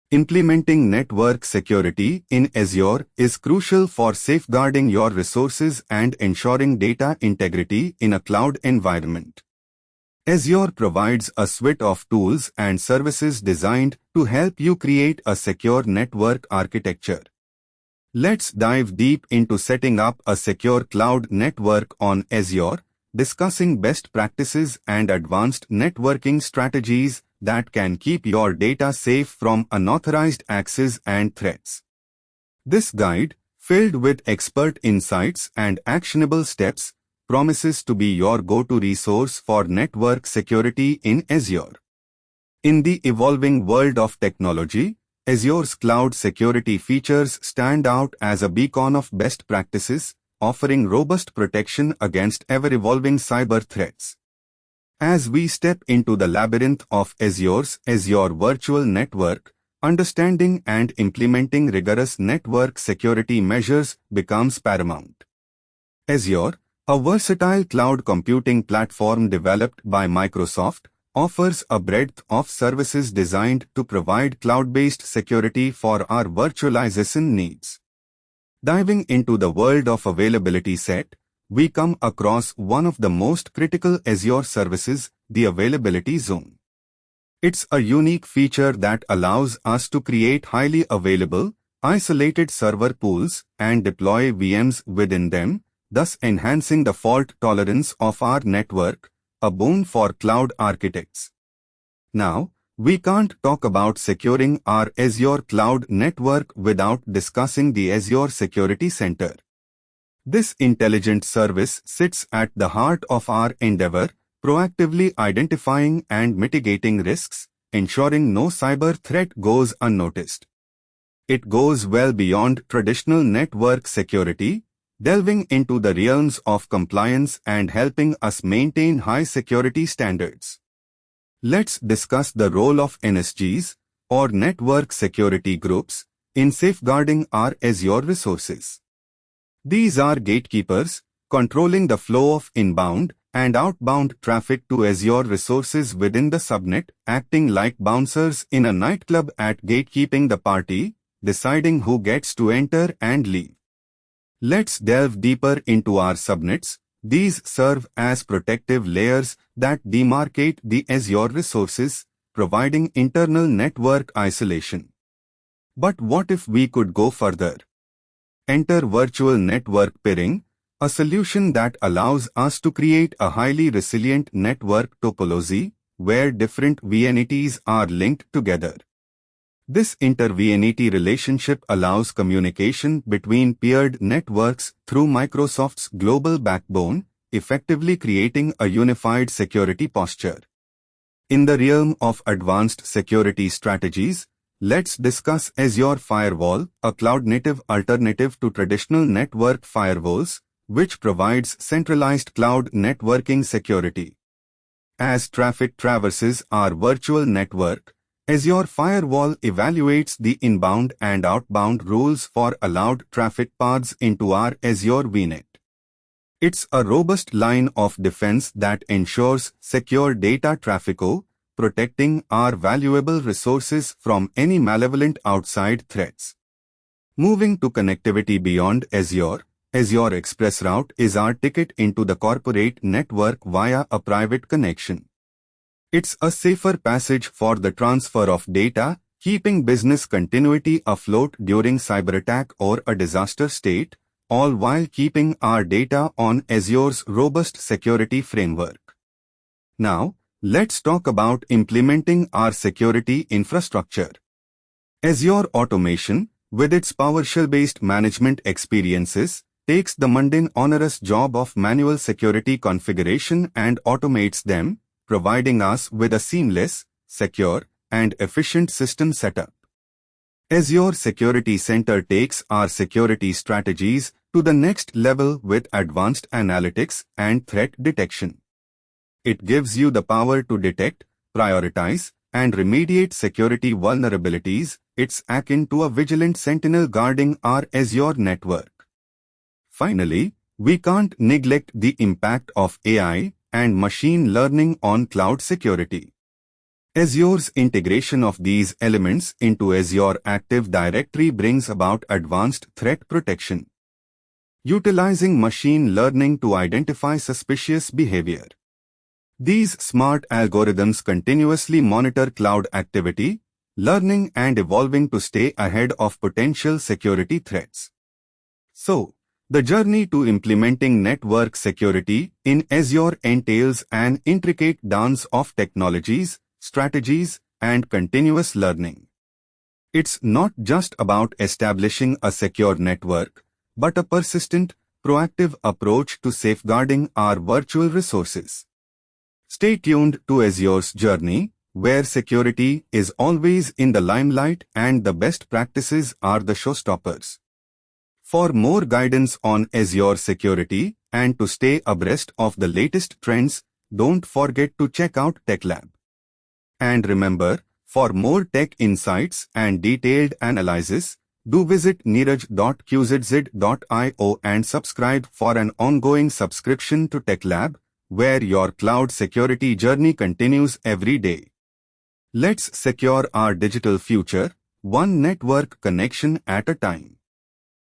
Implementing network security in Azure is crucial for safeguarding your resources and ensuring data integrity in a cloud environment. Azure provides a suite of tools and services designed to help you create a secure network architecture. Let's dive deep into setting up a secure cloud network on Azure, discussing best practices and advanced networking strategies that can keep your data safe from unauthorized access and threats. This guide, filled with expert insights and actionable steps, promises to be your go-to resource for network security in Azure. In the evolving world of technology, Azure's cloud security features stand out as a beacon of best practices, offering robust protection against ever-evolving cyber threats. As we step into the labyrinth of Azure's Azure Virtual Network, understanding and implementing rigorous network security measures becomes paramount. Azure, a versatile cloud computing platform developed by Microsoft, offers a breadth of services designed to provide cloud-based security for our virtualization needs. Diving into the world of availability set, we come across one of the most critical Azure services, the Availability Zone. It's a unique feature that allows us to create highly available, isolated server pools and deploy VMs within them, thus enhancing the fault tolerance of our network, a boon for cloud architects. Now, we can't talk about securing our Azure cloud network without discussing the Azure Security Center. This intelligent service sits at the heart of our endeavor, proactively identifying and mitigating risks, ensuring no cyber threat goes unnoticed. It goes well beyond traditional network security, delving into the realms of compliance and helping us maintain high security standards. Let's discuss the role of NSGs, or Network Security Groups, in safeguarding our Azure resources. These are gatekeepers, controlling the flow of inbound and outbound traffic to Azure resources within the subnet, acting like bouncers in a nightclub at gatekeeping the party, deciding who gets to enter and leave. Let's delve deeper into our subnets. These serve as protective layers that demarcate the Azure resources, providing internal network isolation. But what if we could go further? Enter virtual network peering, a solution that allows us to create a highly resilient network topology where different VNETs are linked together. This inter-VNET relationship allows communication between peered networks through Microsoft's global backbone, effectively creating a unified security posture. In the realm of advanced security strategies, let's discuss Azure Firewall, a cloud-native alternative to traditional network firewalls, which provides centralized cloud networking security. As traffic traverses our virtual network, Azure Firewall evaluates the inbound and outbound rules for allowed traffic paths into our Azure VNet. It's a robust line of defense that ensures secure data traffic, protecting our valuable resources from any malevolent outside threats. Moving to connectivity beyond Azure, Azure ExpressRoute is our ticket into the corporate network via a private connection. It's a safer passage for the transfer of data, keeping business continuity afloat during cyberattack or a disaster state, all while keeping our data on Azure's robust security framework. Now, let's talk about implementing our security infrastructure. Azure Automation, with its PowerShell-based management experiences, takes the mundane onerous job of manual security configuration and automates them, providing us with a seamless, secure, and efficient system setup. Azure Security Center takes our security strategies to the next level with advanced analytics and threat detection. It gives you the power to detect, prioritize, and remediate security vulnerabilities. It's akin to a vigilant sentinel guarding our Azure network. Finally, we can't neglect the impact of AI and machine learning on cloud security. Azure's integration of these elements into Azure Active Directory brings about advanced threat protection, utilizing machine learning to identify suspicious behavior. These smart algorithms continuously monitor cloud activity, learning and evolving to stay ahead of potential security threats. So, the journey to implementing network security in Azure entails an intricate dance of technologies, strategies, and continuous learning. It's not just about establishing a secure network, but a persistent, proactive approach to safeguarding our virtual resources. Stay tuned to Azure's journey, where security is always in the limelight and the best practices are the showstoppers. For more guidance on Azure security and to stay abreast of the latest trends, don't forget to check out TechLab. And remember, for more tech insights and detailed analysis, do visit neeraj.qzz.io and subscribe for an ongoing subscription to TechLab, where your cloud security journey continues every day. Let's secure our digital future, one network connection at a time.